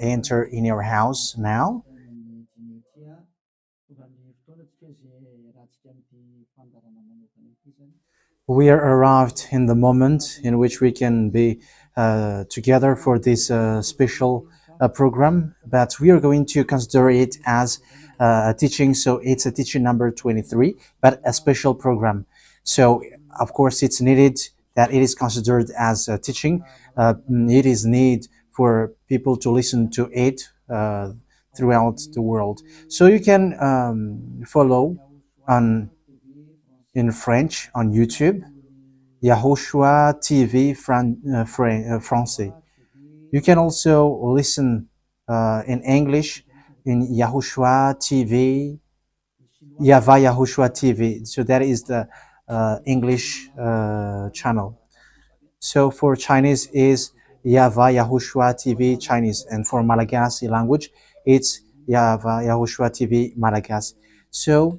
enter in your house now. We are arrived in the moment in which we can be together for this special program, but we are going to consider it as a teaching. So it's a teaching number 23, but a special program. So of course it's needed that it is considered as a teaching. It is need for people to listen to it throughout the world. So you can follow on in French on YouTube, YAHOSHUAH TV Français. You can also listen in English in YAHOSHUAH TV, YAHVAH YAHOSHUAH TV. So that is the English channel. So for Chinese is YAHVAH YAHOSHUAH TV Chinese, and for Malagasy language it's YAHVAH YAHOSHUAH TV Malagasy. So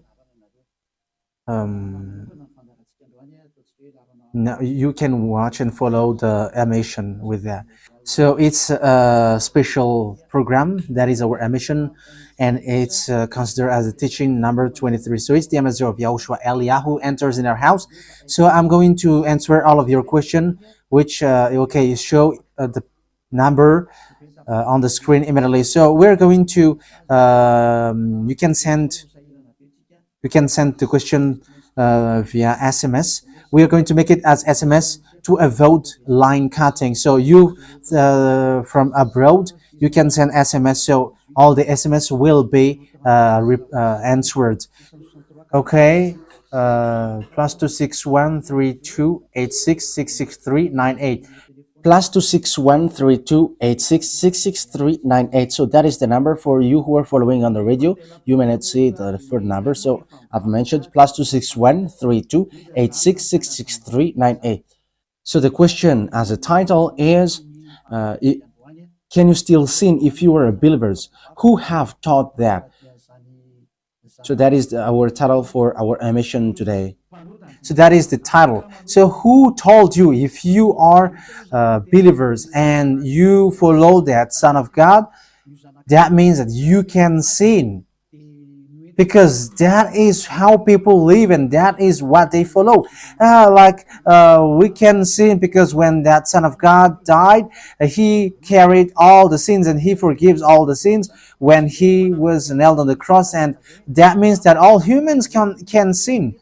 now you can watch and follow the emission with that. So it's a special program that is our emission, and it's considered as a teaching number 23. So it's the message of Yahushua Eliyahu enters in our house. So I'm going to answer all of your question, which okay, show the number on the screen immediately. So we're going to you can send the question via SMS. We are going to make it as SMS to avoid line cutting. So you from abroad, you can send SMS. So all the SMS will be answered. Okay. +2613286666398. +2613286666398. So that is the number for you who are following on the radio. You may not see the third number, so I've mentioned +2613286666398. So the question as a title is, can you still sin if you are a believers? Who have taught that? So that is our title for our emission today. So that is the title. So who told you if you are believers and you follow that Son of God, that means that you can sin? Because that is how people live and that is what they follow. We can sin because when that Son of God died, he carried all the sins and he forgives all the sins when he was nailed on the cross, and that means that all humans can sin.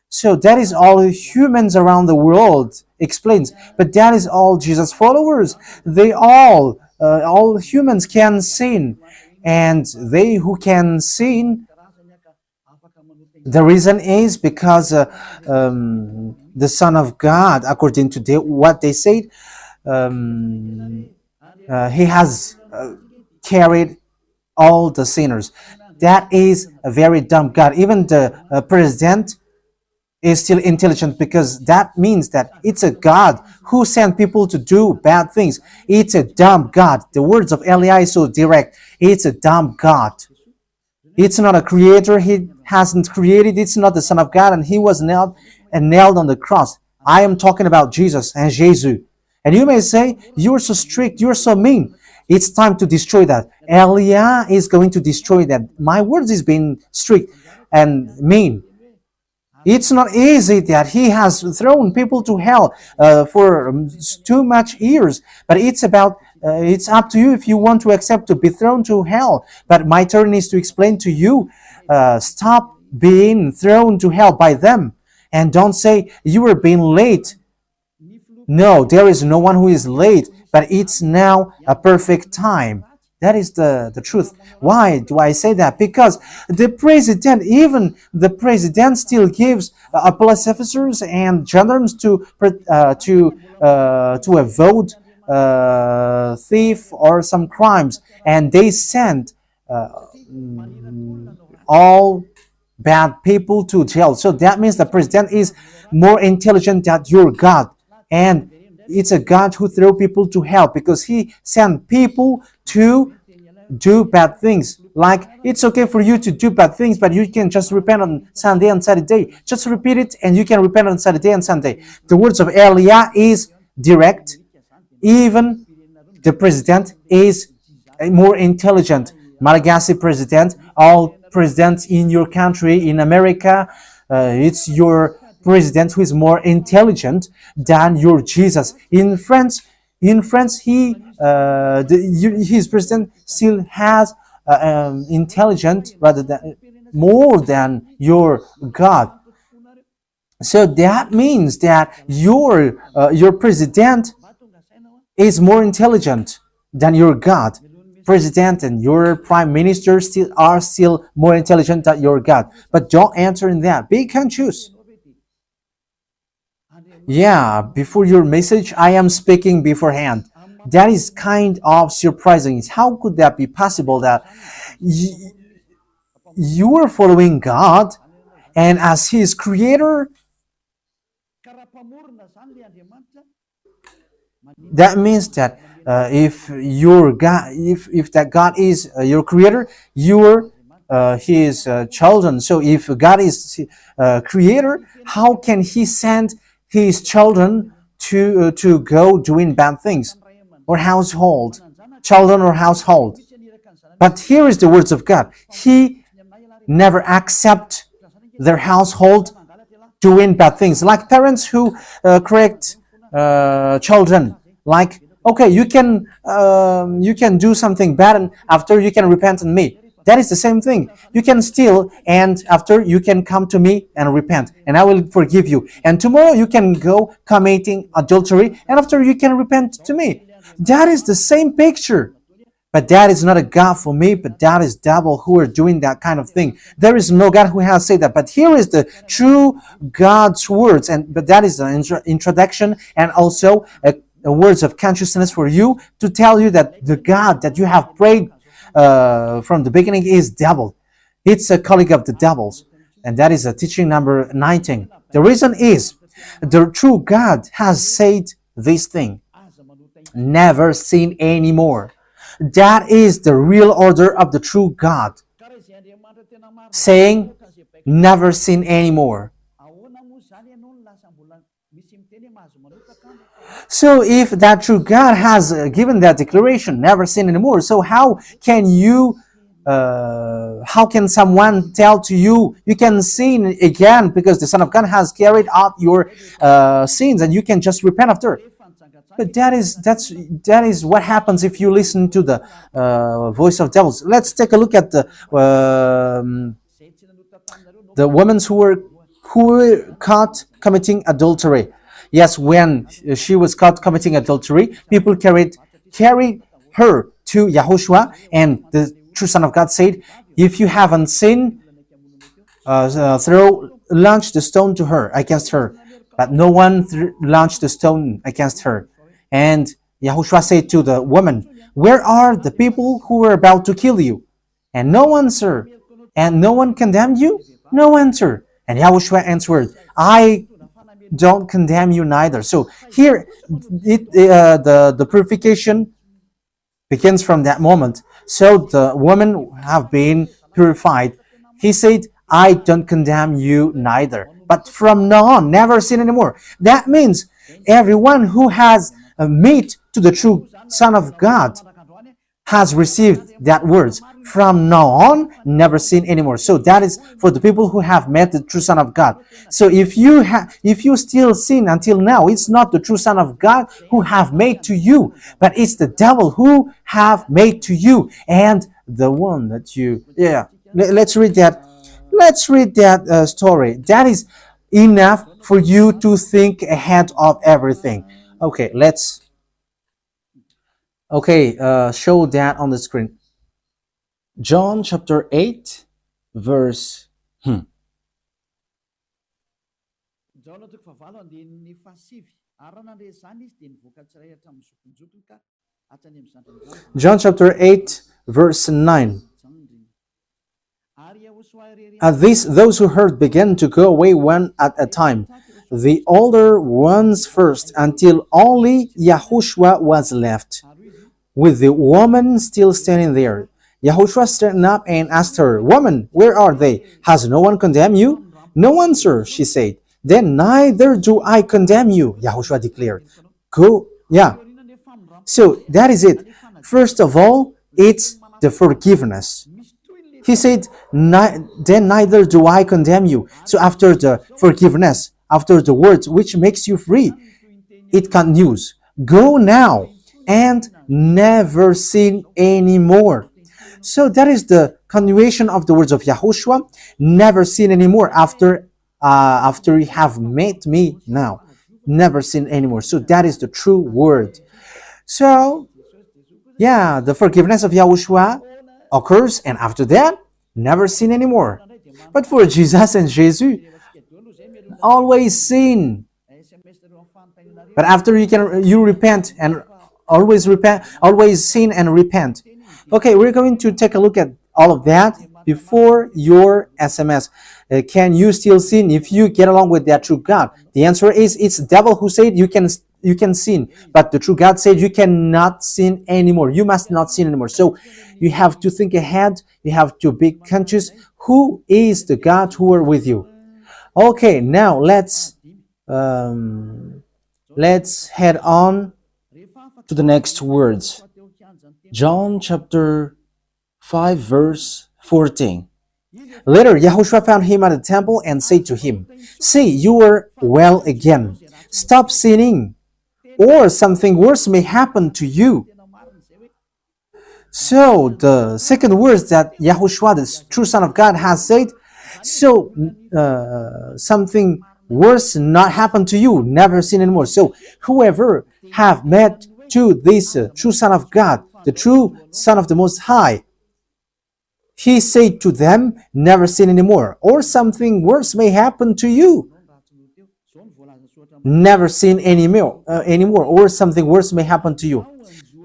So that is all humans around the world explains. But that is all Jesus followers. They all humans can sin. And they who can sin, the reason is because the Son of God, according to what they said, he has carried all the sinners. That is a very dumb God. Even the president is still intelligent, because that means that it's a God who sent people to do bad things. It's a dumb God. The words of Eli is so direct. It's a dumb God. It's not a creator. He hasn't created. It's not the Son of God, and he was nailed on the cross. I am talking about Jesus and Jesus. And you may say, you're so strict, you're so mean. It's time to destroy that. Elia is going to destroy that. My words is being strict and mean. It's not easy that he has thrown people to hell for too much years, but it's up to you if you want to accept to be thrown to hell. But my turn is to explain to you, stop being thrown to hell by them, and don't say you were being late. No, there is no one who is late, but it's now a perfect time. That is the truth. Why do I say that? Because even the president still gives police officers and gendarmes to avoid thief or some crimes, and they send all bad people to jail. So that means the president is more intelligent than your God, and it's a God who throw people to hell because he sent people to do bad things. Like, it's okay for you to do bad things, but you can just repent on Sunday and Saturday. Just repeat it and you can repent on Saturday and Sunday. The words of Elia is direct. Even The president is more intelligent. Malagasy president, all presidents in your country, in America, it's your president who is more intelligent than your Jesus. In France, his president still has intelligent rather than more than your God. So that means that your president is more intelligent than your God. President and your prime minister are still more intelligent than your God. But don't answer in that. Be conscious. Yeah, before your message, I am speaking beforehand. That is kind of surprising. How could that be possible that you are following God and as His creator, that means that if your God, if that God is your creator, you're His children. So if God is creator, how can He send His children to go doing bad things or household, children or household? But here is the words of God. He never accept their household doing bad things, like parents who correct children. Like, okay, you can do something bad, and after you can repent in me. That is the same thing. You can steal, and after you can come to me and repent, and I will forgive you. And tomorrow you can go committing adultery, and after you can repent to me. That is the same picture. But that is not a God for me, but that is devil who are doing that kind of thing. There is no God who has said that. But here is the true God's words, but that is the introduction and also a words of consciousness for you to tell you that the God that you have prayed from the beginning is devil. It's a colleague of the devils. And that is a teaching number 19. The reason is the true God has said this thing. Never sin anymore. That is the real order of the true God. Saying, never sin anymore. So if that true God has given that declaration, never sin anymore, so how can someone tell to you, you can sin again because the Son of God has carried out your sins and you can just repent after? But that is what happens if you listen to the voice of devils. Let's take a look at the women who were caught committing adultery. Yes, when she was caught committing adultery, people carried her to YAHOSHUAH, and the true Son of God said, "If you haven't sinned, launch the stone to her against her." But no one launched the stone against her. And YAHOSHUAH said to the woman, "Where are the people who were about to kill you?" And no answer. And no one condemned you? No answer. And YAHOSHUAH answered, "I don't condemn you neither." So here, the purification begins from that moment. So the women have been purified. He said, "I don't condemn you neither. But from now on, never sin anymore." That means everyone who has met to the true Son of God has received that words. From now on, never sin anymore. So that is for the people who have met the true Son of God. So if you still sin until now, it's not the true Son of God who have made to you, but it's the devil who have made to you, and the one that you. Yeah. Let's read that. Let's read that story. That is enough for you to think ahead of everything. Okay, show that on the screen. John chapter 8, verse. John chapter 8, verse 9. At this, those who heard began to go away one at a time, the older ones first, until only YAHOSHUAH was left, with the woman still standing there. YAHOSHUAH straightened up and asked her, "Woman, where are they? Has no one condemned you?" "No one, sir," she said. "Then neither do I condemn you," YAHOSHUAH declared. Go, yeah. So that is it. First of all, it's the forgiveness. He said, then neither do I condemn you. So after the forgiveness, after the words which makes you free, it continues. Go now and never sin anymore. So that is the continuation of the words of Yahushua. Never sin anymore after you have met me now. Never sin anymore. So that is the true word. So yeah, the forgiveness of Yahushua occurs, and after that, never sin anymore. But for Jesus and Jesus, always sin. But after you repent and always sin and repent. Okay, we're going to take a look at all of that before your SMS. Can you still sin if you get along with that true God? The answer is it's the devil who said you can sin, but the true God said you cannot sin anymore. You must not sin anymore. So you have to think ahead. You have to be conscious. Who is the God who are with you? Okay, now let's head on to the next words. John chapter 5 verse 14. Later, Yahushua found him at the temple and said to him, "See, you are well again. Stop sinning, or something worse may happen to you." So, the second words that Yahushua, the true Son of God, has said, so something worse not happen to you, never sin anymore. So, whoever have met to this true Son of God, the true Son of the Most High, he said to them, never sin anymore, or something worse may happen to you. Never sin anymore, or something worse may happen to you.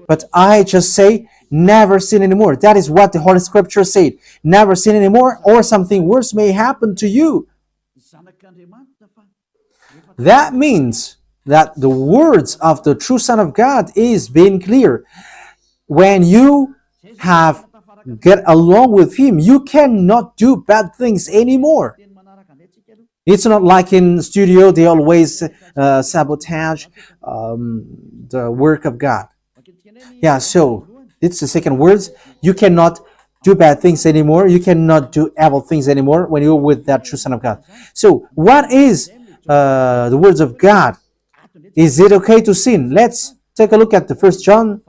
But I just say, never sin anymore. That is what the Holy Scripture said. Never sin anymore, or something worse may happen to you. That means that the words of the true Son of God is being clear. When you have get along with him, you cannot do bad things anymore. It's not like in studio, they always sabotage the work of God. Yeah, so it's the second words. You cannot do bad things anymore. You cannot do evil things anymore when you're with that true Son of God. So what is the words of God? Is it okay to sin? Let's take a look at the 1 John,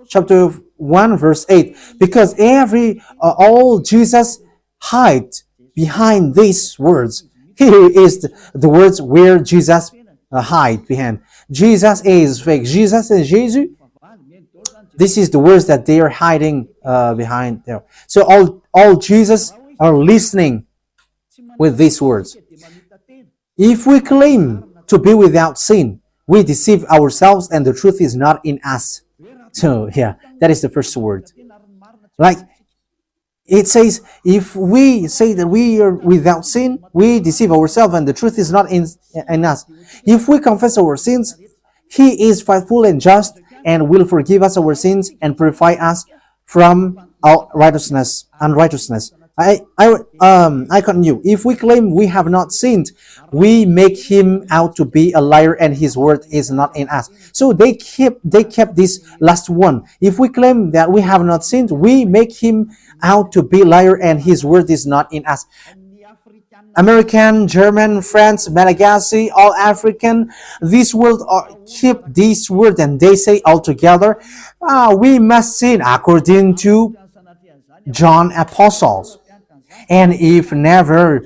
chapter 1 verse 8. Because all Jesus hide behind these words. Here is the words where Jesus hide behind. Jesus is fake. Jesus and Jesus, this is the words that they are hiding behind there. So all Jesus are listening with these words. If we claim to be without sin, we deceive ourselves and the truth is not in us. So that is the first word. Like it says, if we say that we are without sin, we deceive ourselves and the truth is not in us. If we confess our sins, he is faithful and just and will forgive us our sins and purify us from all unrighteousness. I continue. If we claim we have not sinned, we make him out to be a liar and his word is not in us. So they kept this last one. If we claim that we have not sinned, we make him out to be a liar and his word is not in us. American, German, French, Malagasy, all African, this world keep this word and they say all together, we must sin according to John Apostles. And if never,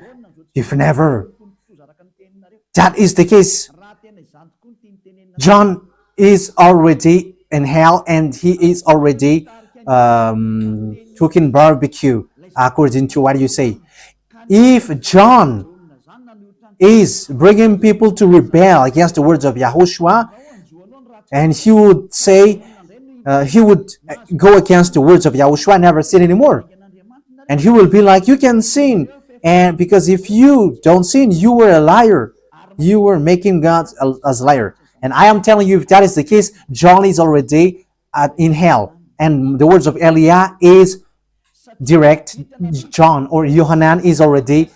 that is the case, John is already in hell and he is already cooking barbecue, according to what you say. If John is bringing people to rebel against the words of Yahushua, and he would say, he would go against the words of Yahushua, never sin anymore. And he will be like, you can sin. And because if you don't sin, you were a liar. You were making God as a liar. And I am telling you, if that is the case, John is already in hell. And the words of Eliah is direct. John or Yohanan is already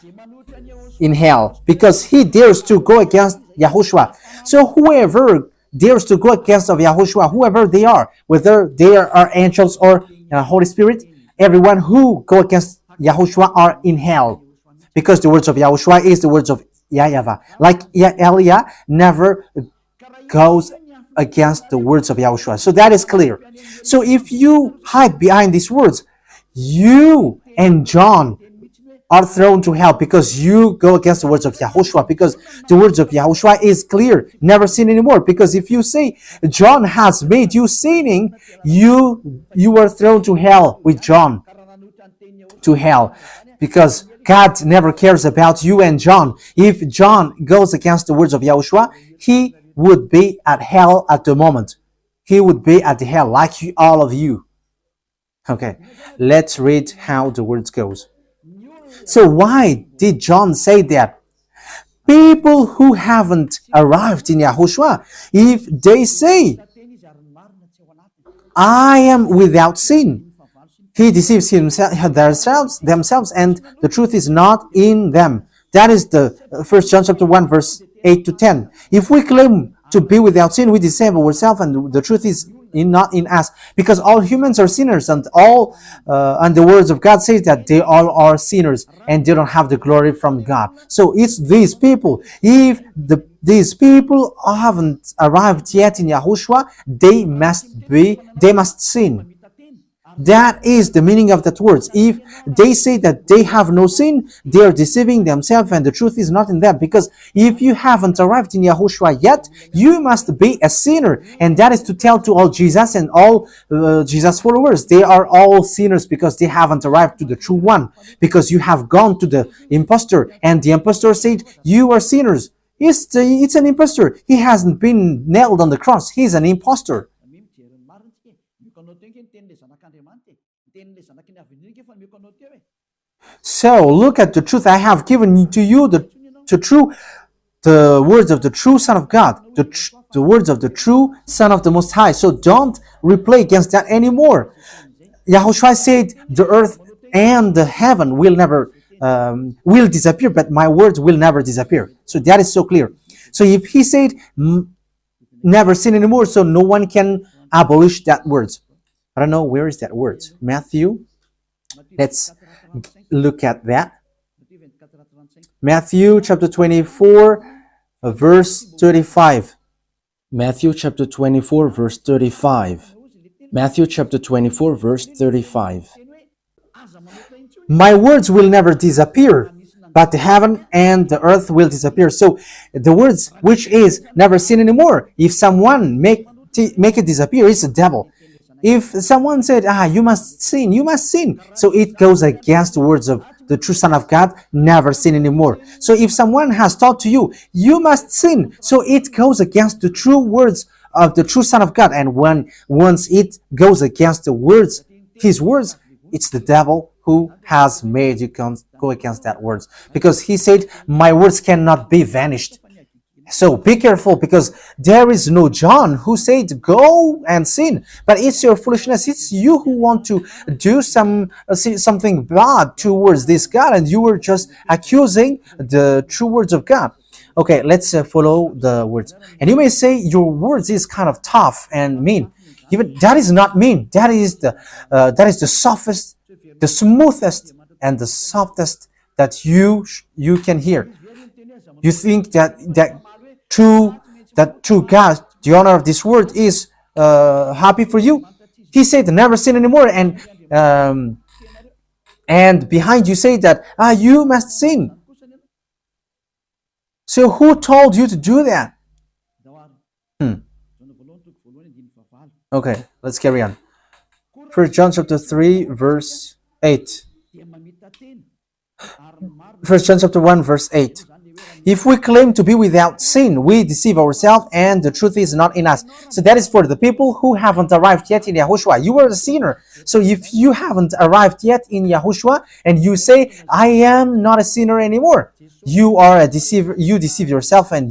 in hell because he dares to go against Yahushua. So whoever dares to go against of Yahushua, whoever they are, whether they are angels or Holy Spirit, everyone who go against Yahushua are in hell, because the words of Yahushua is the words of YAHVAH. Like Elia never goes against the words of Yahushua. So that is clear. So if you hide behind these words, you and John are thrown to hell because you go against the words of Yahushua, because the words of Yahushua is clear, never sin anymore. Because if you say John has made you sinning, you are thrown to hell with John, to hell, because God never cares about you and John. If John goes against the words of Yahushua, he would be at hell at the moment. He would be at the hell like all of you. Okay, let's read how the words goes. So why did John say that? People who haven't arrived in Yahushua, if they say, I am without sin, he deceives themselves, and the truth is not in them. That is the 1 John chapter 1, verse 8 to 10. If we claim to be without sin, we deceive ourselves, and the truth is not in us, because all humans are sinners, and and the words of God says that they all are sinners and they don't have the glory from God. So it's these people. If these people haven't arrived yet in Yahushua, they must sin. That is the meaning of that words. If they say that they have no sin, they are deceiving themselves, and the truth is not in them. Because if you haven't arrived in Yahushua yet, you must be a sinner. And that is to tell to all Jesus and all Jesus followers. They are all sinners because they haven't arrived to the true one. Because you have gone to the impostor, and the impostor said, you are sinners. It's an impostor. He hasn't been nailed on the cross. He's an impostor. So look at the truth. I have given to you the words of the true Son of God, the words of the true Son of the Most High. So don't replay against that anymore. Yahushua said the earth and the heaven will never will disappear, but my words will never disappear. So that is so clear. So if he said never sin anymore, so no one can abolish that words. I don't know, where is that word? Matthew. Let's look at that. Matthew chapter 24, verse 35. Matthew chapter 24, verse 35. Matthew chapter 24, verse 35. My words will never disappear, but the heaven and the earth will disappear. So the words which is never sin anymore, if someone make it disappear, it's the devil. If someone said, you must sin, you must sin. So it goes against the words of the true Son of God, never sin anymore. So if someone has taught to you, you must sin. So it goes against the true words of the true Son of God. And once it goes against the words, his words, it's the devil who has made you go against that words. Because he said, my words cannot be vanished. So be careful, because there is no John who said go and sin, but it's your foolishness. It's you who want to do something bad towards this God, and you were just accusing the true words of God. Okay, let's follow the words. And you may say your words is kind of tough and mean. Even that is not mean. That is the softest, the smoothest, and the softest that you can hear. You think that true God, the owner of this word, is happy for you? He said never sin anymore, and behind you say that you must sin. So who told you to do that? Okay, let's carry on. 1 John chapter 3, verse 8. 1 John chapter 1, verse 8. If we claim to be without sin, we deceive ourselves, and the truth is not in us. So that is for the people who haven't arrived yet in Yahushua. You are a sinner. So if you haven't arrived yet in Yahushua, and you say, I am not a sinner anymore, you are a deceiver. You deceive yourself, and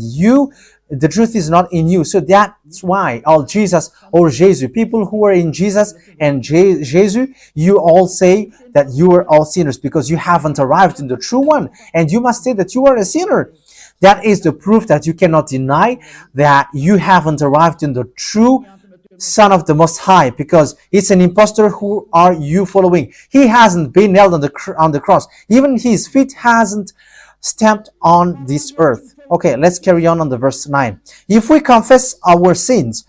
the truth is not in you. So that's why all Jesus or Jesus, people who are in Jesus and Jesus, you all say that you are all sinners, because you haven't arrived in the true one, and you must say that you are a sinner. That is the proof that you cannot deny that you haven't arrived in the true Son of the Most High, because it's an impostor. Who are you following? He hasn't been nailed on the cross. Even his feet hasn't stamped on this earth. Okay, let's carry on the verse 9. If we confess our sins,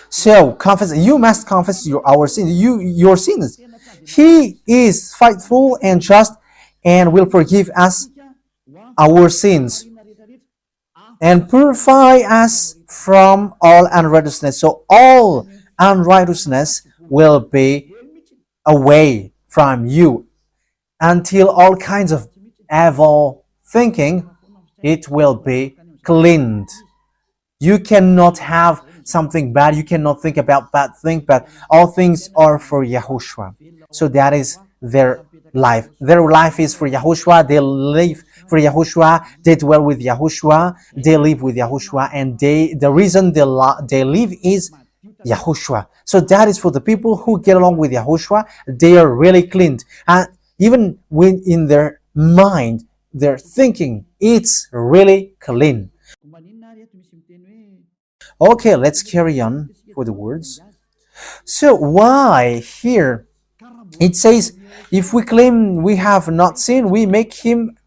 so confess, you must confess our sins, your sins. He is faithful and just and will forgive us our sins and purify us from all unrighteousness. So all unrighteousness will be away from you until all kinds of evil thinking, it will be cleaned. You cannot have something bad. You cannot think about bad things, but all things are for Yahushua. So that is their life. Their life is for Yahushua. They live for Yahushua. They dwell with Yahushua. They live with Yahushua. And the reason they live is Yahushua. So that is for the people who get along with Yahushua. They are really cleaned. And even when in their mind, their thinking, it's really clean. Okay, let's carry on for the words. So why here it says, if we claim we have not sinned, we make him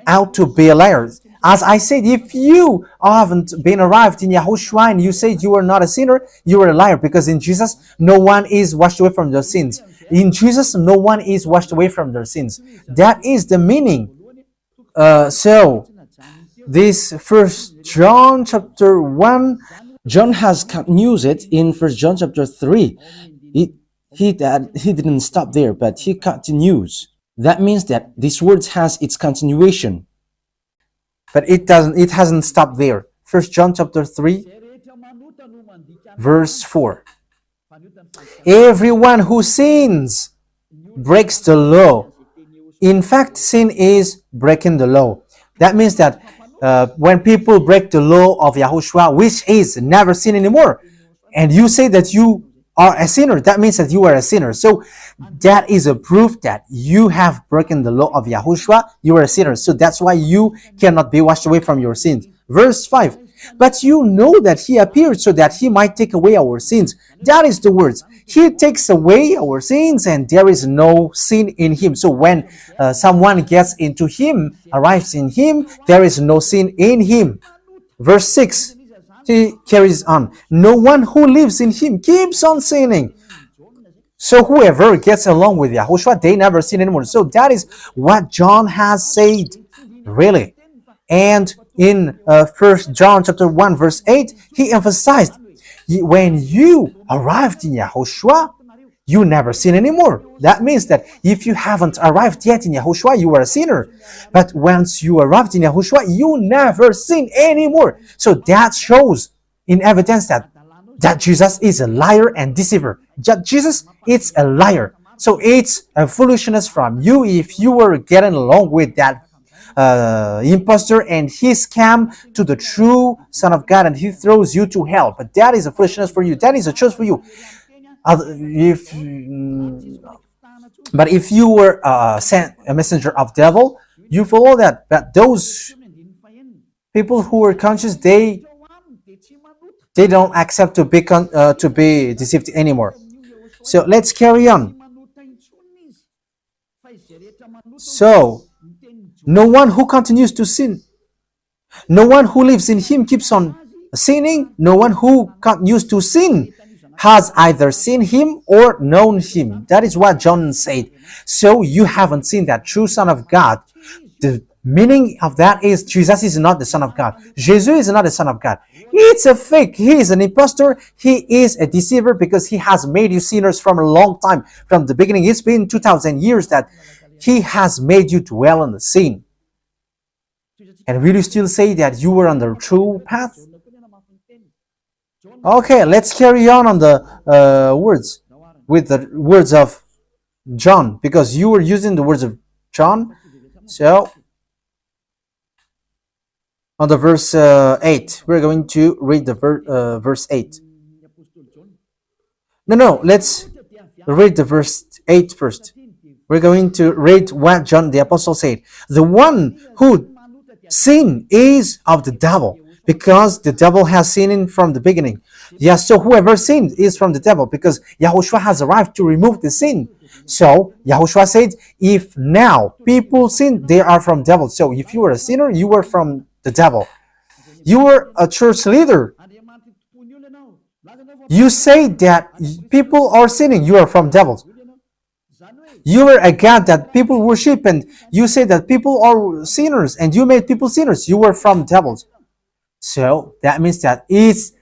out to be a liar. As I said, if you haven't been arrived in Yahushua and you say you are not a sinner, you are a liar, because in Jesus, no one is washed away from their sins. In Jesus, no one is washed away from their sins. That is the meaning. So this First John chapter 1, John has used it in First John chapter 3. He didn't stop there, but he continues. That means that this word has its continuation. But it hasn't stopped there. First John chapter 3, verse 4. Everyone who sins breaks the law. In fact, sin is breaking the law. That means that when people break the law of Yahushua, which is never sin anymore, and you say that you are a sinner, that means that you are a sinner. So that is a proof that you have broken the law of Yahushua. You are a sinner. So that's why you cannot be washed away from your sins. Verse 5. But you know that he appeared so that he might take away our sins. That is the words. He takes away our sins, and there is no sin in him. So when someone gets into him, arrives in him, there is no sin in him. Verse 6. He carries on. No one who lives in him keeps on sinning. So whoever gets along with Yahushua, they never sin anymore. So that is what John has said, really. And in 1 John chapter 1 verse 8, he emphasized, when you arrived in Yahushua, you never sin anymore. That means that if you haven't arrived yet in Yahushua, you are a sinner. But once you arrived in Yahushua, you never sin anymore. So that shows in evidence that Jesus is a liar and deceiver. Jesus is a liar. So it's a foolishness from you if you were getting along with that impostor and he scam to the true Son of God and he throws you to hell. But that is a foolishness for you. That is a choice for you. But if you were sent a messenger of devil, you follow that. But those people who are conscious, they don't accept to be deceived anymore. So let's carry on. So no one who continues to sin, no one who lives in him keeps on sinning. No one who continues to sin has either seen him or known him. That is what John said. So you haven't seen that true Son of God. The meaning of that is Jesus is not the Son of God. Jesus is not the Son of God. It's a fake. He is an impostor. He is a deceiver because he has made you sinners from a long time. From the beginning, it's been 2,000 years that he has made you dwell in the sin. And will you still say that you were on the true path? Okay, let's carry on the words with the words of John, because you were using the words of John. So on the verse 8, we're going to read the verse 8. No, let's read the verse 8 first. We're going to read what John the Apostle said. The one who sin is of the devil, because the devil has sinned from the beginning. Yes, so whoever sinned is from the devil, because Yahushua has arrived to remove the sin. So Yahushua said, if now people sin, they are from devil. So if you were a sinner, you were from the devil. You were a church leader. You say that people are sinning, you are from devils. You were a God that people worship, and you say that people are sinners, and you made people sinners, you were from devils. So that means that it's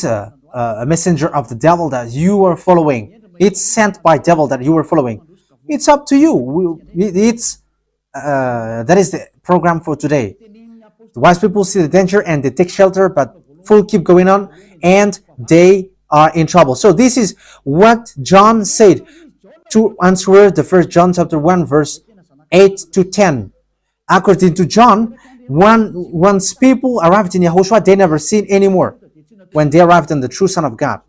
a messenger of the devil that you are following. It's sent by devil that you are following. It's up to you. That is the program for today. The wise people see the danger and they take shelter, but fool keep going on and they are in trouble. So this is what John said to answer the first John chapter 1 verse 8 to 10. According to John, once people arrived in Yahushua, they never sin anymore when they arrived in the true Son of God.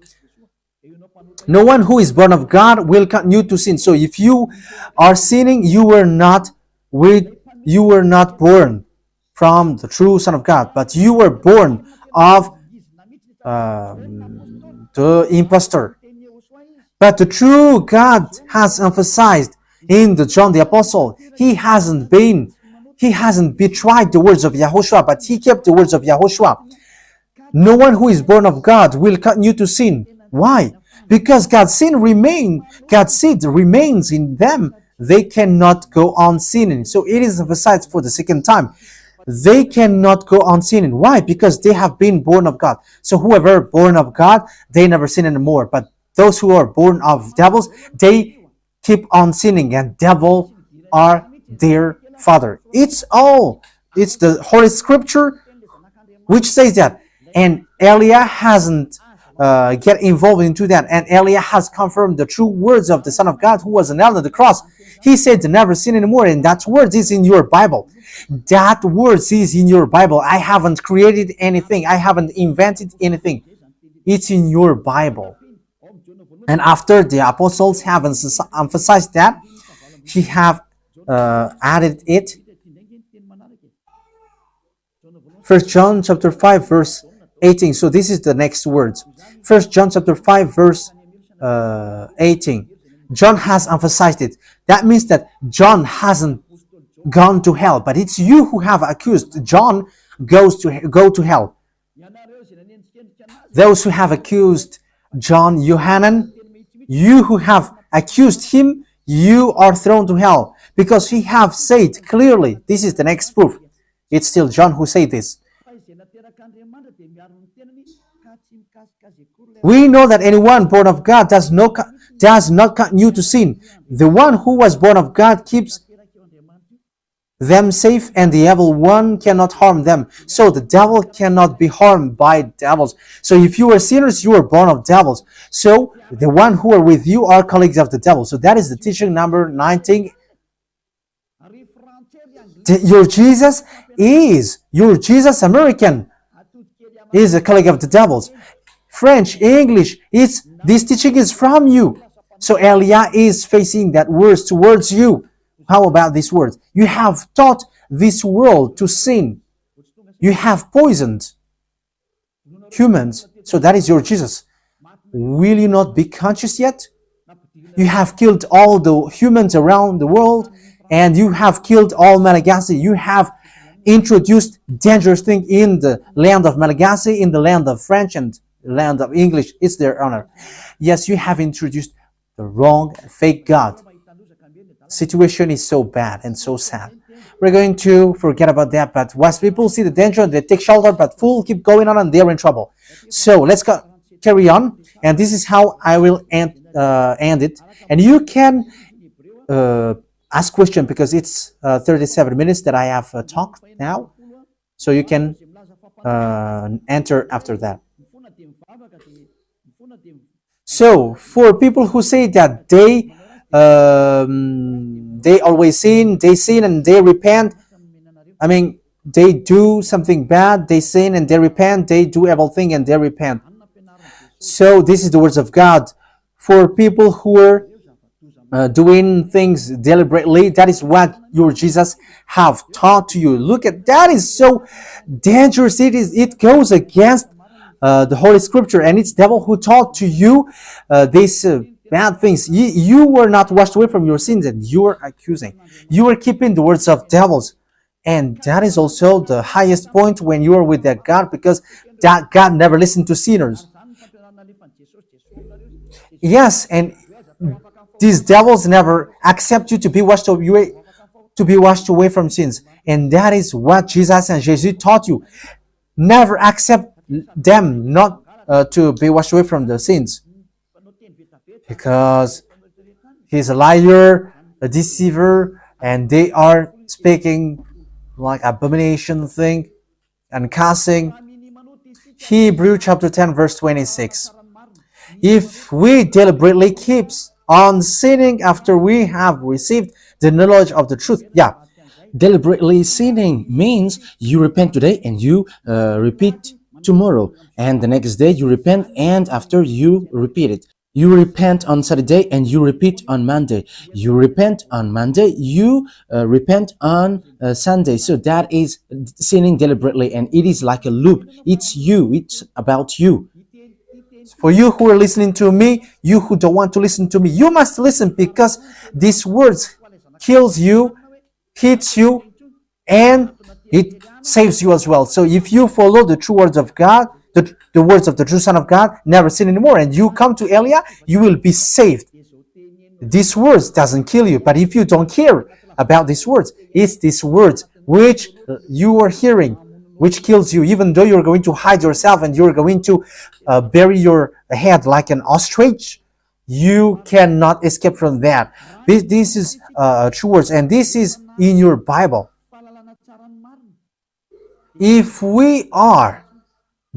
No one who is born of God will continue to sin. So if you are sinning, you were not born from the true Son of God, but you were born of the impostor. But the true God has emphasized in the John the Apostle, he hasn't betrayed the words of Yahushua, but he kept the words of Yahushua. No one who is born of God will continue to sin. Why? Because God's seed remains in them. They cannot go on sinning. So it is emphasized for the second time. They cannot go on sinning. Why? Because they have been born of God. So whoever born of God, they never sin anymore. But those who are born of devils, they keep on sinning, and devil are their father. It's the Holy Scripture which says that. And Elia hasn't get involved into that. And Elia has confirmed the true words of the Son of God who was nailed on the cross. He said to never sin anymore, and that word is in your Bible. That word is in your Bible. I haven't created anything. I haven't invented anything. It's in your Bible. And after the apostles have emphasized that, he have added it. 1 John chapter 5 verse 18. So this is the next words. 1 John chapter 5 verse 18. John has emphasized it. That means that John hasn't gone to hell, but it's you who have accused John go to hell. Those who have accused John Yohanan, you who have accused him, you are thrown to hell, because he have said clearly. This is the next proof. It's still John who said this. We know that anyone born of God does not continue to sin. The one who was born of God keeps them safe, and the evil one cannot harm them. So the devil cannot be harmed by devils. So if you are sinners, you are born of devils. So the one who are with you are colleagues of the devil. So that is the teaching number 19. Your Jesus American is a colleague of the devils. French, English, this teaching is from you. So Elia is facing that words towards you. How about these words? You have taught this world to sin. You have poisoned humans. So that is your Jesus. Will you not be conscious yet? You have killed all the humans around the world, and you have killed all Malagasy. You have introduced dangerous things in the land of Malagasy, in the land of French, and the land of English. It's their honor. Yes, you have introduced the wrong, fake God. Situation is so bad and so sad. We're going to forget about that, but wise people see the danger and they take shelter, but fools keep going on and they're in trouble. So let's carry on, and this is how I will end it. And you can ask question, because it's 37 minutes that I have talked now, so you can enter after that. So for people who say that they always sin, and they repent. I mean, they do something bad, they sin and they repent. They do everything and they repent. So this is the words of God for people who are doing things deliberately. That is what your Jesus have taught to you. Look at that, is so dangerous. It goes against the Holy Scripture, and it's devil who taught to you these bad things. You were not washed away from your sins, and you are accusing. You are keeping the words of devils, and that is also the highest point when you are with that God, because that God never listened to sinners. Yes, and these devils never accept you to be washed away from sins, and that is what Jesus and Jesus taught you. Never accept them not to be washed away from the sins, because he's a liar, a deceiver, and they are speaking like abomination thing and cussing. Hebrew chapter 10 verse 26. If we deliberately keep on sinning after we have received the knowledge of the truth, yeah, Deliberately sinning means you repent today and you repeat tomorrow, and the next day you repent, and after you repeat it. You repent on Saturday and you repeat on Monday. You repent on Monday, you repent on Sunday. So that is sinning deliberately, and it is like a loop. It's you, it's about you. for you who are listening to me, you who don't want to listen to me, you must listen, because these words kills you, hits you, and it saves you as well. So if you follow the true words of God, the words of the true Son of God, never sin anymore, and you come to Elia, you will be saved. These words doesn't kill you, but if you don't care about these words, it's these words which you are hearing which kills you, even though you're going to hide yourself and you're going to bury your head like an ostrich. You cannot escape from that. This is true words, and this is in your Bible. If we are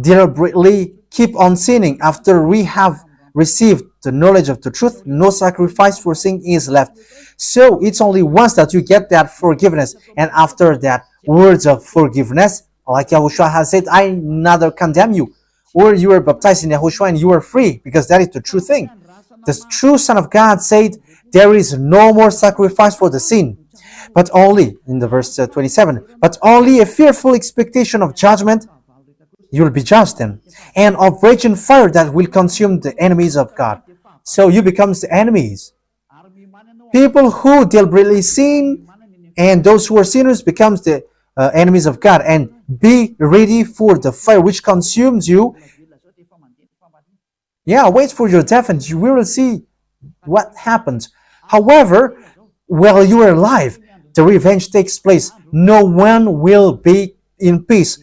deliberately keep on sinning after we have received the knowledge of the truth, no sacrifice for sin is left. So it's only once that you get that forgiveness, and after that, words of forgiveness, like Yahushua has said, I neither condemn you. Or you are baptized in Yahushua and you are free, because that is the true thing. The true Son of God said, there is no more sacrifice for the sin, but only, in the verse 27, but only a fearful expectation of judgment. You will be judged then, and of raging fire that will consume the enemies of God. So you become the enemies. People who deliberately sin and those who are sinners becomes the enemies of God, and be ready for the fire which consumes you. Yeah, wait for your death and you will see what happens. However, while you are alive, the revenge takes place. No one will be in peace.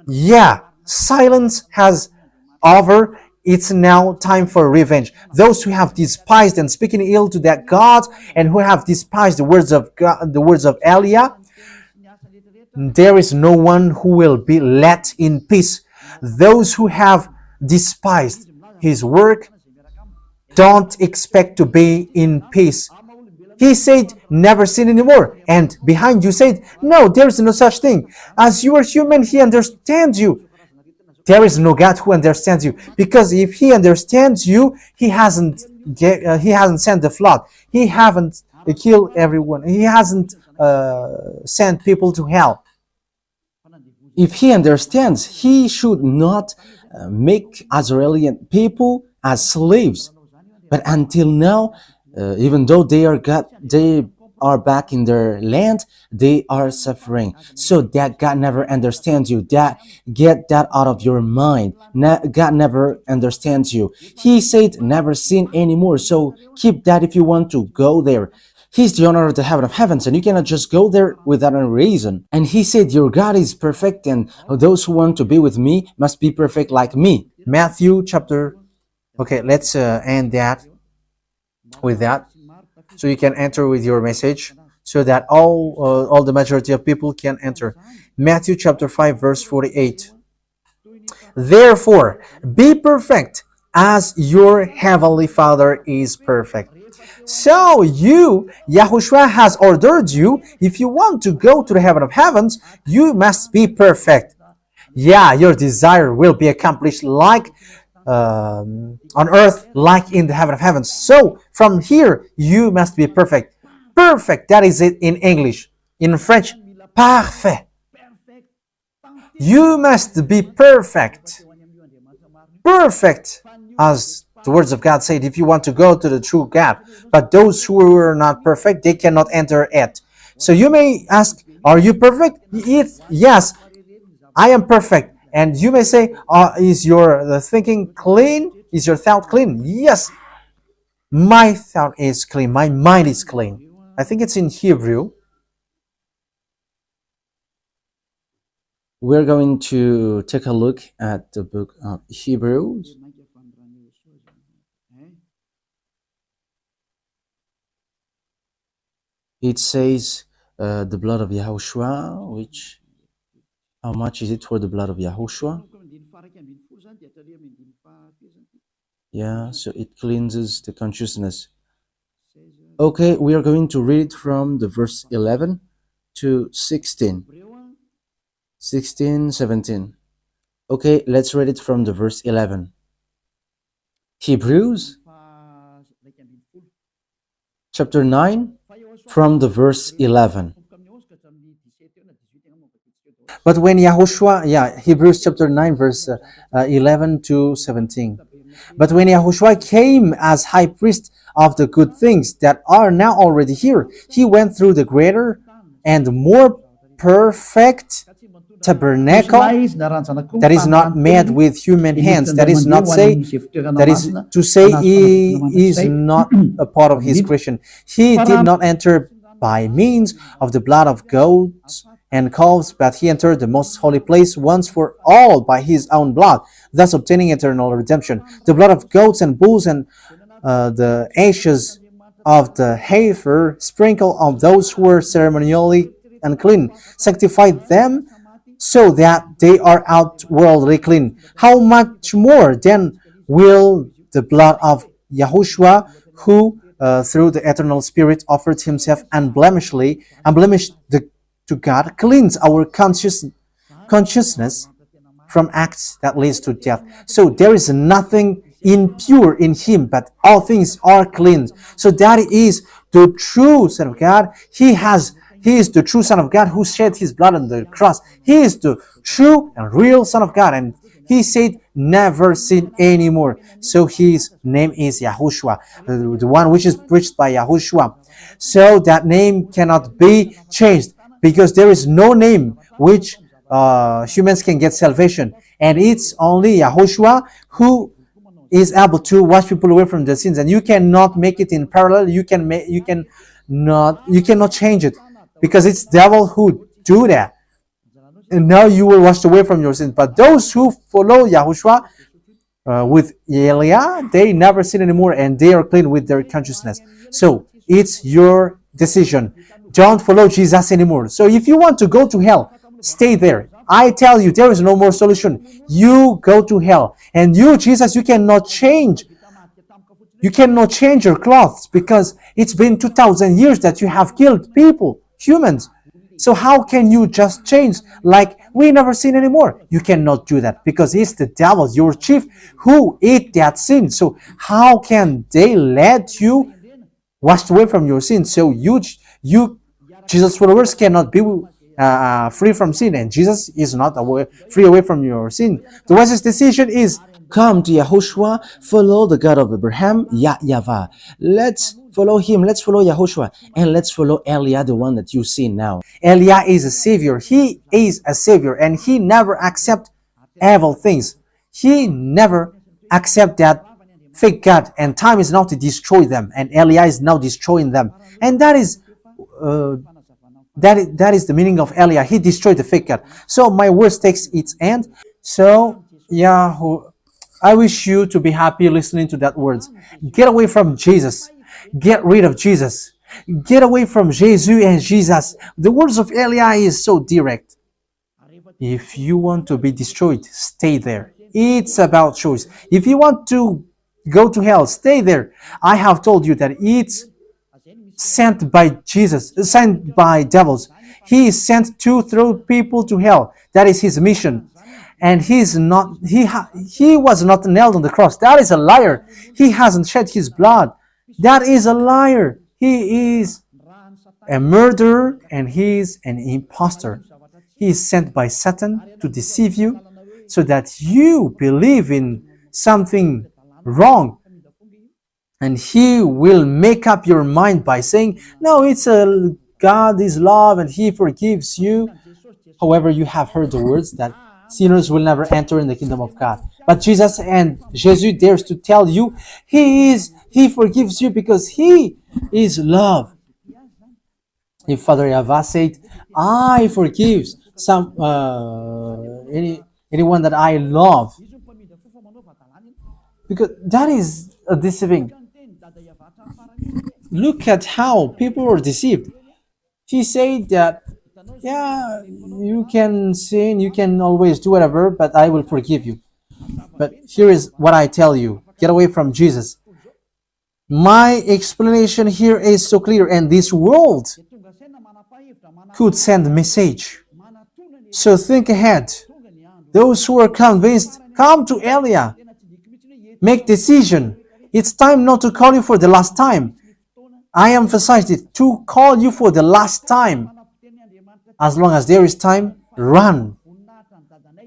Yeah, silence has over. It's now time for revenge. Those who have despised and speaking ill to that God, and who have despised the words of God, the words of Elia, there is no one who will be let in peace. Those who have despised his work don't expect to be in peace. He said, never sin anymore. And behind you said, no, there is no such thing. As you are human, he understands you. There is no God who understands you. Because if he understands you, he hasn't sent the flood. He hasn't killed everyone. He hasn't sent people to hell. If he understands, he should not make Israeli people as slaves. But until now, even though they are back in their land, they are suffering. So that God never understands you. Get that out of your mind. God never understands you. He said never sin anymore. So keep that if you want to go there. He's the owner of the heaven of heavens, and you cannot just go there without a reason. And he said, your God is perfect, and those who want to be with me must be perfect like me. Matthew chapter... Okay, let's end that with that, so you can enter with your message, so that all the majority of people can enter. Matthew chapter 5 verse 48. Therefore, be perfect as your heavenly Father is perfect. So Yahushua has ordered you, if you want to go to the heaven of heavens, you must be perfect. Yeah, your desire will be accomplished like on earth like in the heaven of heavens. So from here, you must be perfect. Perfect, that is it in English. In French, parfait. You must be perfect. Perfect, as the words of God said, if you want to go to the true God. But those who are not perfect, they cannot enter it. So you may ask, are you perfect? Yes, I am perfect. And you may say, is your thinking clean? Is your thought clean? Yes, my thought is clean. My mind is clean. I think it's in Hebrew. We're going to take a look at the book of Hebrews. It says the blood of YAHOSHUAH, which, how much is it for the blood of YAHOSHUAH? Yeah, so it cleanses the consciousness. Okay, we are going to read from the verse 11 to 16. 16, 17. Okay, let's read it from the verse 11. Hebrews chapter 9 from the verse 11. But when Yahushua, Hebrews chapter 9, verse 11 to 17. But when Yahushua came as high priest of the good things that are now already here, he went through the greater and more perfect tabernacle that is not made with human hands. That is not say, that is to say he is not a part of his creation. He did not enter by means of the blood of goats and calves, but he entered the most holy place once for all by his own blood, thus obtaining eternal redemption. The blood of goats and bulls and the ashes of the heifer sprinkled on those who were ceremonially unclean, sanctified them so that they are outwardly clean. How much more then will the blood of Yahushua, who through the eternal Spirit offered himself unblemished to God, cleanse our consciousness from acts that leads to death. So there is nothing impure in him, but all things are cleansed. So that is the true Son of God. He is the true Son of God who shed his blood on the cross. He is the true and real Son of God. And he said, never sin anymore. So his name is Yahushua, the one which is preached by Yahushua. So that name cannot be changed, because there is no name which humans can get salvation. And it's only Yahushua who is able to wash people away from their sins. And you cannot make it in parallel. You cannot change it, because it's devil who do that. And now you will wash away from your sins. But those who follow Yahushua with Elia, they never sin anymore, and they are clean with their consciousness. So it's your decision. Don't follow Jesus anymore. So if you want to go to hell, stay there. I tell you, there is no more solution. You go to hell. And you, Jesus, you cannot change. You cannot change your clothes, because it's been 2,000 years that you have killed people, humans. So how can you just change like we never sin anymore? You cannot do that, because it's the devil, your chief, who ate that sin. So how can they let you wash away from your sin? So you Jesus' followers cannot be free from sin, and Jesus is not free away from your sin. The wisest decision is come to Yahushua, follow the God of Abraham, YAHVAH. Let's follow him, let's follow Yahushua, and let's follow Elia, the one that you see now. Elia is a savior. He is a savior, and he never accept evil things. He never accept that fake God, and time is now to destroy them, and Elia is now destroying them. And that is the meaning of Elia. He destroyed the fake God. So my words takes its end. So I wish you to be happy listening to that words. Get away from Jesus. Get rid of Jesus. Get away from Jesus and Jesus. The words of Elia is so direct. If you want to be destroyed, stay there. It's about choice. If you want to go to hell, stay there. I have told you that it's sent by Jesus, sent by devils. He is sent to throw people to hell. That is his mission. and he was not nailed on the cross. That is a liar. He hasn't shed his blood. That is a liar. He is a murderer and he is an impostor. He is sent by Satan to deceive you so that you believe in something wrong, and he will make up your mind by saying, no, it's a God is love and he forgives you. However, you have heard the words that sinners will never enter in the kingdom of God. But Jesus dares to tell you he forgives you because he is love. If Father YAHVAH said, I forgive anyone that I love, because that is a deceiving. Look at how people were deceived. He said that, yeah, you can sin, you can always do whatever, but I will forgive you. But here is what I tell you. Get away from Jesus. My explanation here is so clear, and this world could send a message. So think ahead. Those who are convinced, come to Elia. Make decision. It's time not to call you for the last time. I emphasized it, to call you for the last time. As long as there is time, run.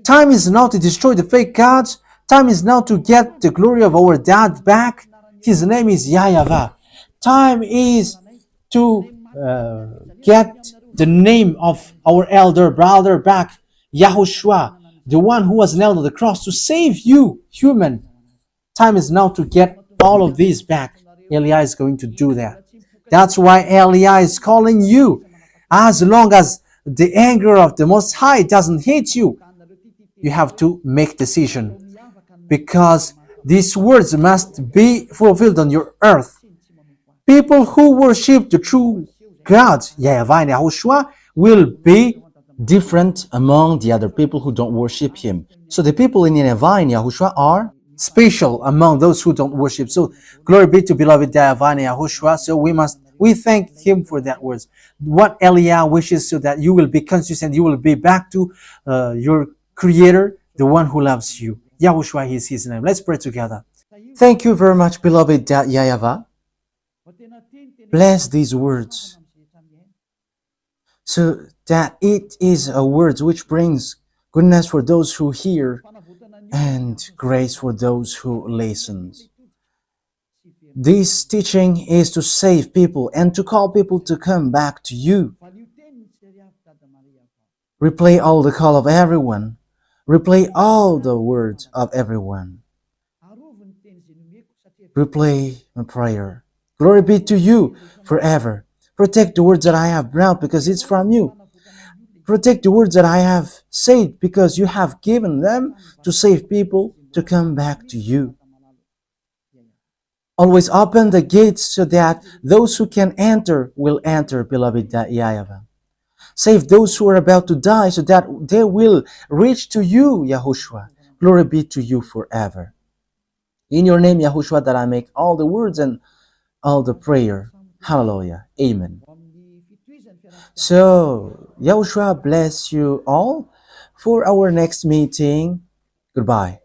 Time is now to destroy the fake gods. Time is now to get the glory of our dad back. His name is YAHVAH. Time is to get the name of our elder brother back, YAHOSHUAH, the one who was nailed on the cross to save you, human. Time is now to get all of these back. Elia is going to do that. That's why Elia is calling you. As long as the anger of the Most High doesn't hit you, you have to make decision, because these words must be fulfilled on your earth. People who worship the true God, YAHVAH and YAHOSHUAH, will be different among the other people who don't worship him. So the people in YAHVAH and YAHOSHUAH are special among those who don't worship. So glory be to beloved YAHVAH and YAHOSHUAH. So we thank him for that words. What Elia wishes, so that you will be consistent, you will be back to your Creator, the one who loves you. YAHOSHUAH is his name. Let's pray together. Thank you very much, beloved YAHVAH. Bless these words, so that it is a word which brings goodness for those who hear and grace for those who listen. This teaching is to save people and to call people to come back to you. Replay all the call of everyone. Replay all the words of everyone. Replay my prayer. Glory be to you forever. Protect the words that I have brought, because it's from you. Protect the words that I have said, because you have given them to save people to come back to you. Always open the gates so that those who can enter will enter, beloved YAHVAH. Save those who are about to die so that they will reach to you, YAHOSHUAH. Glory be to you forever. In your name, YAHOSHUAH, that I make all the words and all the prayer. Hallelujah. Amen. So, YAHOSHUAH bless you all for our next meeting. Goodbye.